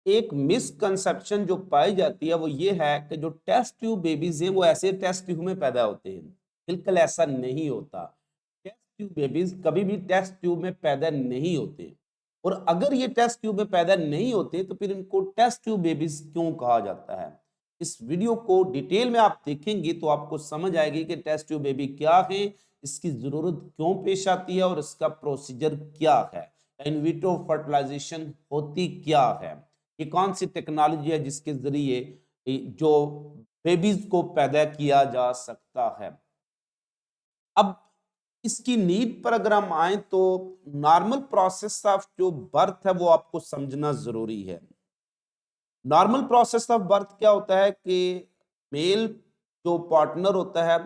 एक मिसकंसेप्शन जो पाई जाती है वो ये है कि जो टेस्ट ट्यूब बेबीज हैं वो ऐसे टेस्ट ट्यूब में पैदा होते हैं। बिल्कुल ऐसा नहीं होता। टेस्ट ट्यूब बेबीज कभी भी टेस्ट ट्यूब में पैदा नहीं होते। और अगर ये टेस्ट ट्यूब में पैदा नहीं होते तो फिर इनको टेस्ट ट्यूब बेबीज क्यों कहा जाता है। इस वीडियो को डिटेल में आप देखेंगे तो आपको समझ आएगी कि टेस्ट ट्यूब बेबी क्या है, इसकी जरूरत क्यों पेश आती है और इसका प्रोसीजर क्या है, इन विट्रो फर्टिलाइजेशन होती क्या है, ये कौन सी टेक्नोलॉजी है जिसके जरिए जो बेबीज को पैदा किया जा सकता है। अब इसकी नीड पर अगर हम आए तो नॉर्मल प्रोसेस ऑफ जो बर्थ है वो आपको समझना जरूरी है। नॉर्मल प्रोसेस ऑफ बर्थ क्या होता है कि मेल जो पार्टनर होता है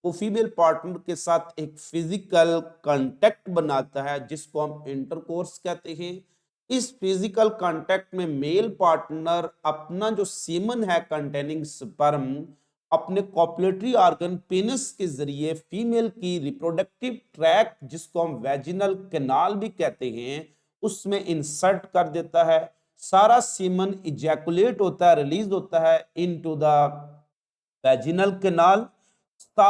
वो फीमेल पार्टनर के साथ एक फिजिकल कांटेक्ट बनाता है जिसको हम इंटरकोर्स कहते हैं। इस फिजिकल कांटेक्ट में मेल पार्टनर अपना जो सीमन है कंटेनिंग स्पर्म अपने कॉपुलेटरी ऑर्गन पेनिस के जरिए फीमेल की रिप्रोडक्टिव ट्रैक जिसको हम वेजिनल कैनाल भी कहते हैं उसमें इंसर्ट कर देता है। सारा सीमन इजैकुलेट होता है, रिलीज होता है इनटू द वैजिनल कैनाल।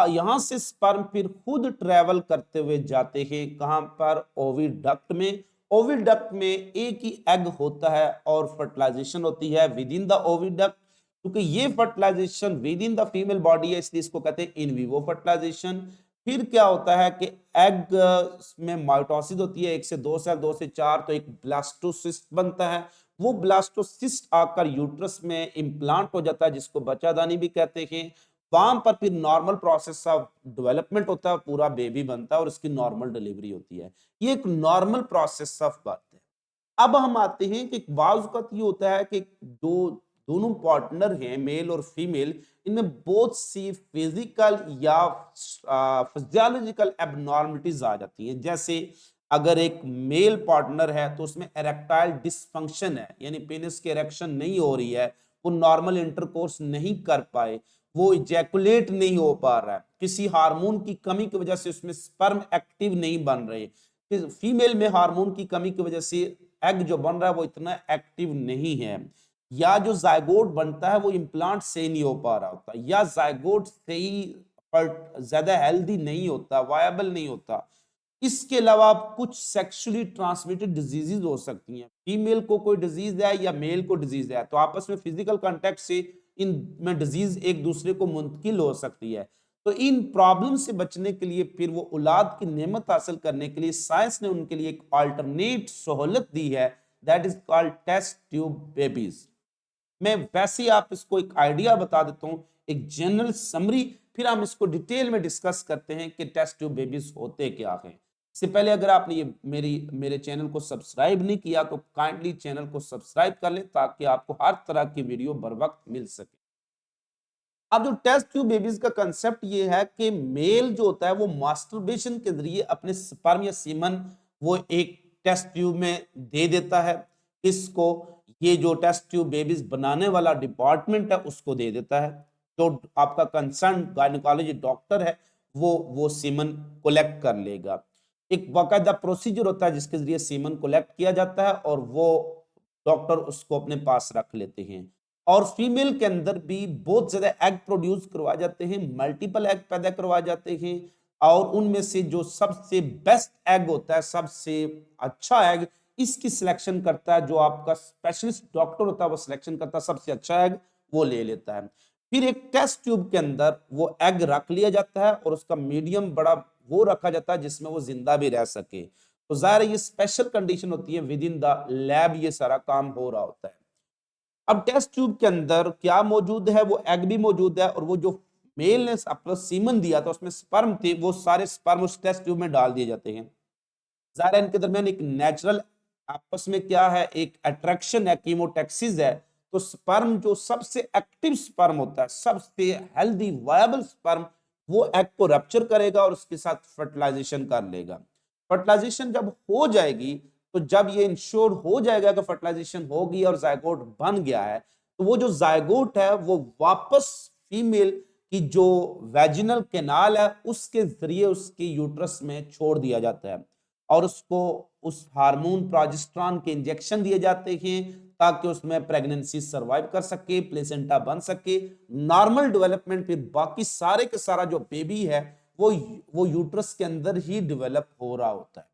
यहां से स्पर्म फिर खुद ट्रेवल करते हुए जाते हैं कहां पर, ओविडक्ट में। ओविडक्ट में एक ही एग होता है और फर्टिलाइजेशन होती है विद इन द ओविडक्ट। क्योंकि ये fertilisation within the female body है इसलिए इसको कहते हैं इन विवो फर्टिलाइजेशन। फिर क्या होता है कि एग में माइटोसिस होती है, 1 से 2 सेल, 2 से 4, तो एक ब्लास्टोसिस्ट बनता है। वो ब्लास्टोसिस्ट आकर यूट्रस में इम्प्लांट हो जाता है जिसको बच्चादानी भी कहते हैं। वहां पर फिर नॉर्मल प्रोसेस ऑफ डेवलपमेंट होता है, पूरा बेबी बनता है और उसकी नॉर्मल डिलीवरी होती है। ये एक नॉर्मल प्रोसेस ऑफ बर्थ है। अब हम आते हैं कि बाज़ औक़ात ये होता है कि दोनों पार्टनर हैं मेल और फीमेल, इनमें बहुत सी फिजिकल या फिजियोलॉजिकल एबनॉर्मलिटीज आ जाती हैं। जैसे अगर एक मेल पार्टनर है तो उसमें इरेक्टाइल डिसफंक्शन है, यानी पेनिस की इरेक्शन नहीं हो रही है, वो नॉर्मल इंटरकोर्स नहीं कर पाए, वो इजैकुलेट नहीं हो पा रहा है, किसी हार्मोन की कमी की वजह से उसमें स्पर्म एक्टिव नहीं बन रहे। फीमेल में हार्मोन की कमी की वजह से एग जो बन रहा है वो इतना एक्टिव नहीं है, या जो जायगोट बनता है वो इम्प्लांट से नहीं हो पा रहा होता, या जायगोट से ही ज्यादा हेल्दी नहीं होता, वायबल नहीं होता। इसके अलावा कुछ सेक्सुअली ट्रांसमिटेड डिजीजेज हो सकती हैं। फीमेल को कोई डिजीज है या मेल को डिजीज है तो आपस में फिजिकल कांटेक्ट से इन में डिजीज एक दूसरे को मुंतकिल हो सकती है। तो इन प्रॉब्लम से बचने के लिए फिर वो औलाद की नेमत हासिल करने के लिए साइंस ने उनके लिए एक अल्टरनेट सहूलत दी है, that is called test tube babies. मैं वैसे ही आप इसको एक आइडिया बता देता हूं, एक जनरल समरी, फिर हम इसको डिटेल में डिस्कस करते हैं कि टेस्ट ट्यूब बेबीज होते क्या हैं। इससे पहले अगर आपने ये मेरे चैनल को सब्सक्राइब नहीं किया तो काइंडली चैनल को सब्सक्राइब कर ले ताकि आपको हर तरह की वीडियो बर वक्त मिल सके। अब जो टेस्ट ट्यूब बेबीज का कंसेप्ट ये है कि मेल जो होता है वो मास्टरबेशन के जरिए अपने स्पर्म या सीमन वो एक टेस्ट ट्यूब में दे देता है। इसको ये जो टेस्ट ट्यूब बेबीज बनाने वाला डिपार्टमेंट है उसको दे देता है। जो आपका कंसर्न गायनेकोलॉजी डॉक्टर है वो सीमन कोलेक्ट कर लेगा। एक बाकायदा प्रोसीजर होता है जिसके जरिए सीमन कोलेक्ट किया जाता है और वो डॉक्टर उसको अपने पास रख लेते हैं। और फीमेल के अंदर भी बहुत ज्यादा एग प्रोड्यूस करवाए जाते हैं, मल्टीपल एग पैदा करवाए जाते हैं। और उनमें से जो सबसे बेस्ट एग होता है, सबसे अच्छा एग, इसकी सिलेक्शन करता है जो आपका स्पेशलिस्ट डॉक्टर होता है, वो सिलेक्शन करता है सबसे अच्छा एग वो ले लेता है। फिर एक टेस्ट ट्यूब के अंदर वो एग रख लिया जाता है और उसका मीडियम बड़ा वो रखा जाता है जिसमें वो जिंदा भी रह सके। तो जाहिर है ये स्पेशल कंडीशन होती है, विद इन द लैब ये सारा काम हो रहा होता है। अब टेस्ट ट्यूब के अंदर क्या मौजूद है, वो एग भी मौजूद है और वो जो मेल ने अपना सीमन दिया था उसमें स्पर्म थे, वो सारे स्पर्म उस टेस्ट ट्यूब में डाल दिए जाते हैं। ज़ाहिर है इनके दरमियान एक नेचुरल आपस में क्या है, एक अट्रैक्शन है, कीमोटैक्सिस है। तो स्पर्म जो सबसे एक्टिव स्पर्म होता है, सबसे हेल्दी वायबल स्पर्म, वो एग को रप्चर करेगा और उसके साथ फर्टिलाइजेशन कर लेगा। फर्टिलाइजेशन जब हो जाएगी, तो जब ये इंश्योर हो जाएगा कि फर्टिलाइजेशन हो गई और जायगोट बन गया है, तो वो जो जायगोट है वो वापस फीमेल की जो वेजिनल कैनाल है उसके जरिए उसके यूट्रस में छोड़ दिया जाता है और उसको उस हार्मोन प्रोजेस्टेरोन के इंजेक्शन दिए जाते हैं ताकि उसमें प्रेगनेंसी सरवाइव कर सके, प्लेसेंटा बन सके, नॉर्मल डेवलपमेंट, फिर बाकी सारे के सारा जो बेबी है वो यूट्रस के अंदर ही डेवलप हो रहा होता है।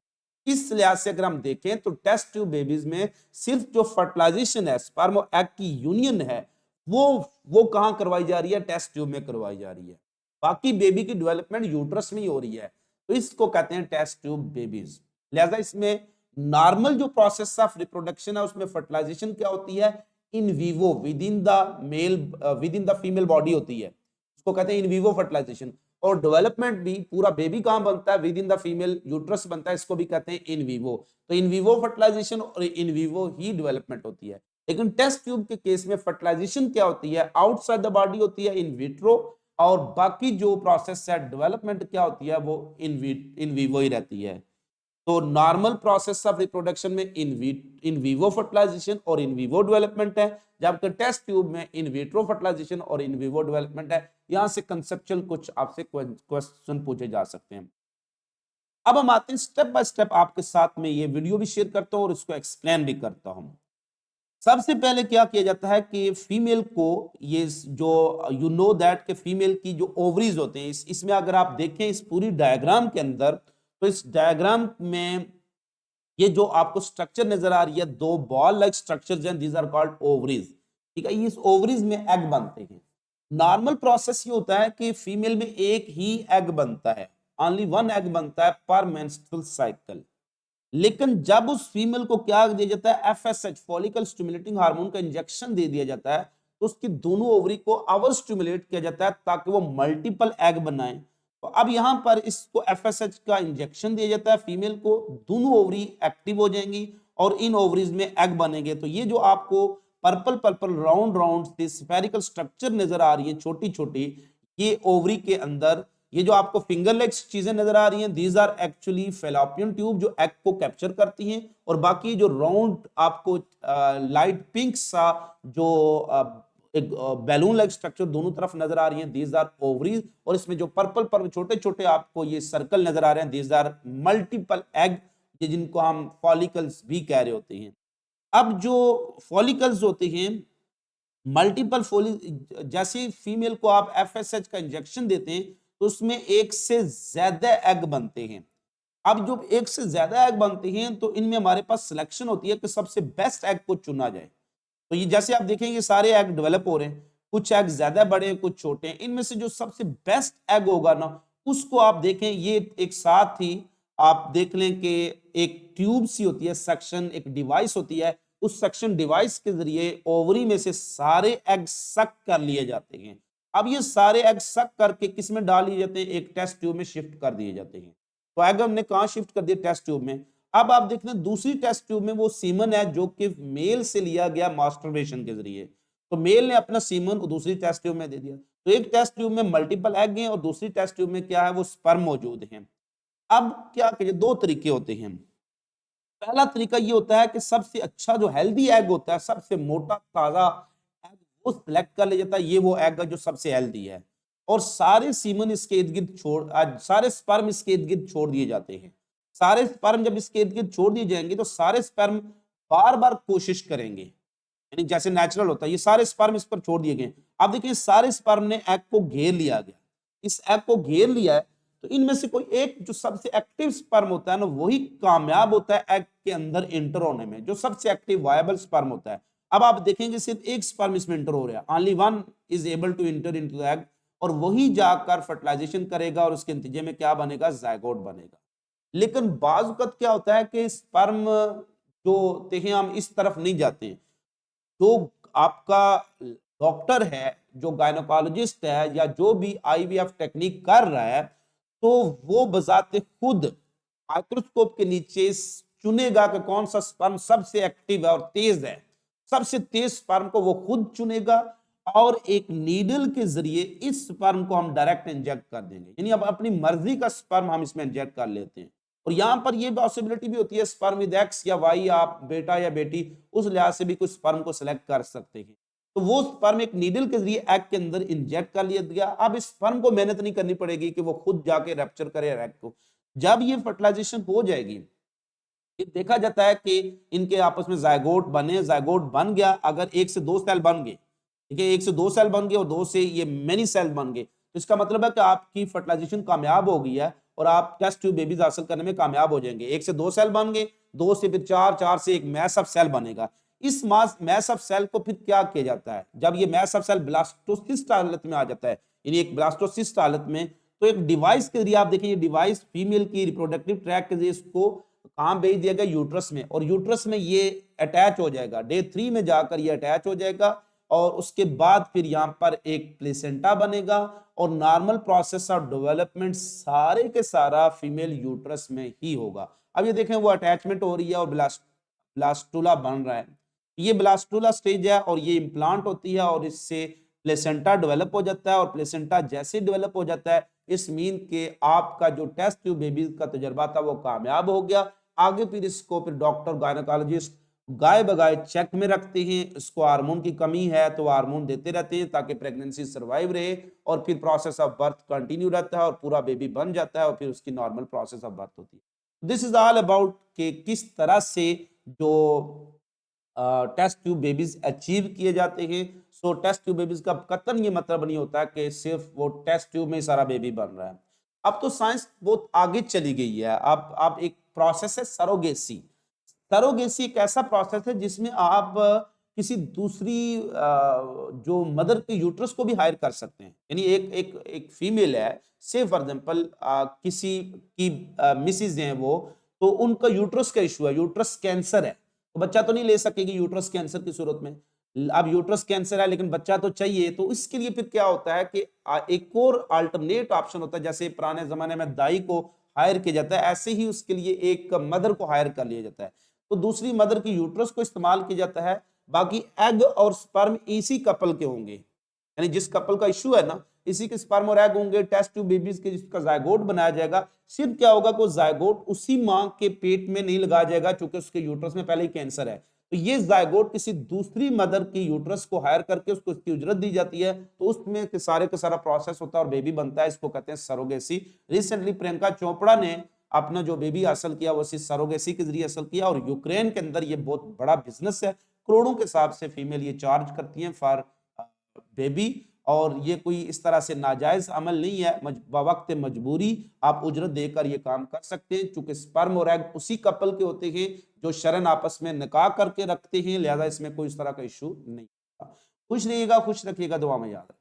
इस लिहाज से अगर हम देखें तो टेस्ट ट्यूब बेबीज में सिर्फ जो फर्टिलाइजेशन है, स्पर्म और एग की यूनियन है, वो कहां करवाई जा रही है? टेस्ट ट्यूब में करवाई जा रही है। बाकी बेबी की डेवलपमेंट यूट्रस में ही हो रही है, तो इसको कहते हैं टेस्ट ट्यूब बेबीज। लिहाजा इसमें नॉर्मल जो प्रोसेस ऑफ रिप्रोडक्शन है उसमें फर्टिलाइजेशन क्या होती है? In vivo, with in the female body होती है, उसको कहते हैं इन विवो फर्टिलाइजेशन। और डेवलपमेंट भी पूरा बेबी कहां बनता है? With in the female uterus बनता है, इसको भी कहते हैं इन विवो। तो इन विवो फर्टिलाइजेशन और इन विवो ही डेवलपमेंट होती है। लेकिन टेस्ट ट्यूब के केस में फर्टिलाइजेशन क्या होती है? आउटसाइड द बॉडी होती है, इन विट्रो, और बाकी जो प्रोसेस है डेवलपमेंट क्या होती है? वो इन विवो ही रहती है। तो नॉर्मल प्रोसेस ऑफ रिप्रोडक्शन में इन विवो फर्टिलाइजेशन और इन विवो डेवलपमेंट है, जबकि टेस्ट ट्यूब में इन विट्रो फर्टिलाइजेशन और इन विवो डेवलपमेंट है। यहां से कंसेप्चुअल कुछ आपसे क्वेश्चन पूछे जा सकते हैं। अब हम आते हैं स्टेप बाय स्टेप, आपके साथ में ये वीडियो भी शेयर करता हूं और इसको एक्सप्लेन भी करता हूं। सबसे पहले क्या किया जाता है कि फीमेल को, ये जो दैट के फीमेल की जो ओवरीज होते हैं, इसमें अगर आप देखें इस पूरी डायग्राम के अंदर, तो इस डायग्राम में ये जो आपको स्ट्रक्चर नजर आ रही है, दो बॉल लाइक स्ट्रक्चर्स हैं, दीज आर कॉल्ड ओवरीज। ठीक है, इस ओवरीज में एग बनते हैं। नॉर्मल प्रोसेस ये होता है कि फीमेल में एक ही एग बनता है, ओनली वन एग बनता है पर मेंस्ट्रुअल साइकिल। लेकिन जब उस फीमेल को क्या दिया जाता है? एफएसएच, फॉलिकल स्टिमुलेटिंग हार्मोन का इंजेक्शन दे दिया जाता है, तो उसकी दोनों ओवरी को ओवर स्टिमुलेट किया जाता है ताकि वो मल्टीपल एग बनाए। तो अब यहां पर इसको एफएसएच का इंजेक्शन दिया जाता है फीमेल को, दोनों ओवरी एक्टिव हो जाएंगी और इन ओवरीज में एग बनेंगे। तो ये जो आपको purple purple round round spherical structure नजर आ रही है छोटी छोटी, ये ओवरी के अंदर ये जो आपको फिंगर लेग्स चीजें नजर आ रही हैं, these are actually fallopian tube जो एग को कैप्चर करती हैं। और बाकी जो राउंड आपको लाइट पिंक सा जो एक बैलून लाइक स्ट्रक्चर दोनों तरफ नजर आ रही हैं, दीज आर ओवरीज। और इसमें जो पर्पल पर छोटे छोटे आपको ये सर्कल नजर आ रहे हैं, दीज आर मल्टीपल एग, जिनको हम फॉलिकल्स भी कह रहे होते हैं। अब जो फॉलिकल्स होते हैं, मल्टीपल जैसे फीमेल को आप एफएसएच का इंजेक्शन देते हैं तो उसमें एक से ज्यादा एग बनते हैं। अब जो एक से ज्यादा एग बनते हैं तो इनमें हमारे पास सिलेक्शन होती है कि सबसे बेस्ट एग को चुना जाए। तो ये जैसे आप देखेंगे सारे एग डेवलप हो रहे हैं, कुछ एग ज्यादा बड़े हैं, कुछ छोटे हैं। इनमें से जो सबसे बेस्ट एग होगा ना, उसको आप देखें, ये एक साथ ही आप देख लें कि एक ट्यूब सी होती है, सेक्शन, एक डिवाइस होती है, उस सेक्शन डिवाइस के जरिए ओवरी में से सारे एग सक कर लिए जाते हैं। अब ये सारे एग सक करके किस में डाल दिए जाते हैं? एक टेस्ट ट्यूब में शिफ्ट कर दिए जाते हैं। तो एग हमने कहां शिफ्ट कर दिए? टेस्ट ट्यूब में। अब आप देखते हैं दूसरी टेस्ट ट्यूब में वो सीमन है जो कि मेल से लिया गया मास्टरबेशन के जरिए। तो मेल ने अपना सीमन दूसरी टेस्ट ट्यूब में दे दिया। तो एक टेस्ट ट्यूब में मल्टीपल एग हैं और दूसरी टेस्ट ट्यूब में क्या है? वो स्पर्म मौजूद हैं। अब क्या करिए, दो तरीके होते हैं। पहला तरीका ये होता है कि सबसे अच्छा जो हेल्दी एग होता है, सबसे मोटा ताजा एग, वो सिलेक्ट कर लिया जाता है। ये वो एग है जो सबसे हेल्दी है, और सारे सीमन इसके इर्द गिर्द सारे स्पर्म इसके इर्द गिर्द छोड़ दिए जाते हैं। सारे स्पर्म जब इसके इर्द गिर्द छोड़ दिए जाएंगे तो सारे स्पर्म बार बार कोशिश करेंगे, यानी जैसे नेचुरल होता है, ये सारे स्पर्म इस पर छोड़ दिए गए। अब देखिए सारे स्पर्म ने एग को घेर लिया गया, इस एग को घेर लिया है, तो इनमें से कोई एक जो सबसे एक्टिव स्पर्म होता है ना, वही कामयाब होता है एग के अंदर इंटर होने में, जो सबसे एक्टिव वायबल स्पर्म होता है। अब आप देखेंगे सिर्फ एक स्पर्म इसमें इंटर हो रहा है, only one is able to enter into the egg, और वही जाकर फर्टिलाइजेशन करेगा और उसके नतीजे में क्या बनेगा? जायगोट बनेगा। लेकिन बाज वक्त क्या होता है कि स्पर्म जो होते हैं हम इस तरफ नहीं जाते हैं। जो आपका डॉक्टर है, जो गायनोकोलॉजिस्ट है, या जो भी आईवीएफ टेक्निक कर रहा है, तो वो बजाते खुद माइक्रोस्कोप के नीचे चुनेगा कि कौन सा स्पर्म सबसे एक्टिव है और तेज है। सबसे तेज स्पर्म को वो खुद चुनेगा और एक नीडल के जरिए इस स्पर्म को हम डायरेक्ट इंजेक्ट कर देंगे, यानी अब अपनी मर्जी का स्पर्म हम इसमें इंजेक्ट कर लेते हैं। और यहां पर ये पॉसिबिलिटी भी होती है स्पर्म विद एक्स या वाई, आप बेटा या बेटी, उस लिहाज से भी कुछ स्पर्म को सिलेक्ट कर सकते हैं। तो वो स्पर्म एक नीडल के जरिए एग के अंदर इंजेक्ट कर लिया गया। अब इस स्पर्म को मेहनत नहीं करनी पड़ेगी कि वो खुद जाके रैप्चर करे एग को। जब ये फर्टिलाइजेशन हो जाएगी, ये देखा जाता है कि इनके आपस में जायगोट बने, जायगोट बन गया, अगर 1 से 2 सेल बन गए, ठीक है, 1 से 2 सेल बन गए और 2 से ये मेनी सेल बन गए, तो इसका मतलब है कि आपकी फर्टिलाइजेशन कामयाब हो गई है और आप टेस्ट ट्यूब बेबीज हासिल करने में कामयाब हो जाएंगे। 1 से 2 सेल बन गए, 2 से फिर 4, 4 से एक मैस ऑफ सेल बनेगा। इस मैस ऑफ सेल को फिर क्या किया जाता है, जब ये मैस ऑफ सेल ब्लास्टोसिस्ट हालत में आ जाता है, यानी एक ब्लास्टोसिस्ट हालत में, तो एक डिवाइस के जरिए आप देखिए, ये डिवाइस फीमेल की रिप्रोडक्टिव ट्रैक के जरिए इसको कहां भेज दिया गया, यूट्रस में, और यूट्रस में ये अटैच हो जाएगा, डे 3 में जाकर ये अटैच हो जाएगा और उसके बाद फिर यहां पर एक प्लेसेंटा बनेगा और नॉर्मल प्रोसेस ऑफ डेवलपमेंट सारे के सारा फीमेल यूट्रस में ही होगा। अब ये देखें वो अटैचमेंट हो रही है और ब्लास्टुला बन रहा है, ये ब्लास्टुला स्टेज है और ये इम्प्लांट होती है और इससे प्लेसेंटा डेवलप हो जाता है और प्लेसेंटा जैसे डेवलप हो जाता है इस मीन के आपका जो टेस्ट ट्यूब बेबी का तजर्बा था वो कामयाब हो गया। आगे फिर इसको फिर डॉक्टर गायनोकोलॉजिस्ट गाय बगाए चेक में रखते हैं, इसको हार्मोन की कमी है तो हार्मोन देते रहते हैं ताकि प्रेगनेंसी सर्वाइव रहे और फिर प्रोसेस ऑफ बर्थ कंटिन्यू रहता है और पूरा बेबी बन जाता है और फिर उसकी नॉर्मल प्रोसेस ऑफ बर्थ होती है। दिस इज ऑल अबाउट कि किस तरह से जो टेस्ट ट्यूब बेबीज अचीव किए जाते हैं। सो टेस्ट ट्यूब बेबीज का कतन ये मतलब नहीं होता कि सिर्फ वो टेस्ट ट्यूब में ही सारा बेबी बन रहा है। अब तो साइंस बहुत आगे चली गई है। अब एक प्रोसेस है सरोगेसी। सरोगेसी एक ऐसा प्रोसेस है जिसमें आप किसी दूसरी जो मदर के यूट्रस को भी हायर कर सकते हैं। यानी एक एक एक फीमेल है, से फॉर एग्जांपल किसी की मिसिज हैं वो, तो उनका यूट्रस का इशू है, यूट्रस कैंसर है, तो बच्चा तो नहीं ले सकेगी यूट्रस कैंसर की सूरत में। अब यूट्रस कैंसर है लेकिन बच्चा तो चाहिए, तो इसके लिए फिर क्या होता है कि एक और अल्टरनेट ऑप्शन होता है। जैसे पुराने जमाने में दाई को हायर किया जाता है, ऐसे ही उसके लिए एक मदर को हायर कर लिया जाता है, तो दूसरी मदर की यूट्रस को इस्तेमाल किया जाता है। बाकी एग और स्पर्म इसी कपल के होंगे, यानी जिस कपल का इशू है ना, इसी के स्पर्म और एग होंगे, टेस्ट ट्यूब बेबीज के जिसका जायगोट बनाया जाएगा। सिर्फ क्या होगा कि जायगोट उसी मां के पेट में नहीं लगाया जाएगा क्योंकि उसके यूट्रस में पहले ही कैंसर है, तो ये जायगोट किसी दूसरी मदर की यूट्रस को हायर करके उसको इसकी उजरत दी जाती है, तो उसमें सारे का सारा प्रोसेस होता है और बेबी बनता है। इसको कहते हैं सरोगेसी। रिसेंटली प्रियंका चोपड़ा ने अपना जो बेबी हासिल किया वो सरोगेसी के जरिए हासिल किया और यूक्रेन के अंदर ये बहुत बड़ा बिजनेस है, करोड़ों के हिसाब से फीमेल ये चार्ज करती हैं फॉर बेबी, और ये कोई इस तरह से नाजायज अमल नहीं है। बवक्त मजबूरी आप उजरत देकर ये काम कर सकते हैं, चूंकि स्पर्म और एग उसी कपल के होते हैं जो शरण आपस में निकाह करके रखते हैं, लिहाजा इसमें कोई इस तरह का इशू नहीं। खुश रहिएगा, खुश रखिएगा, दुआ में याद रखिएगा।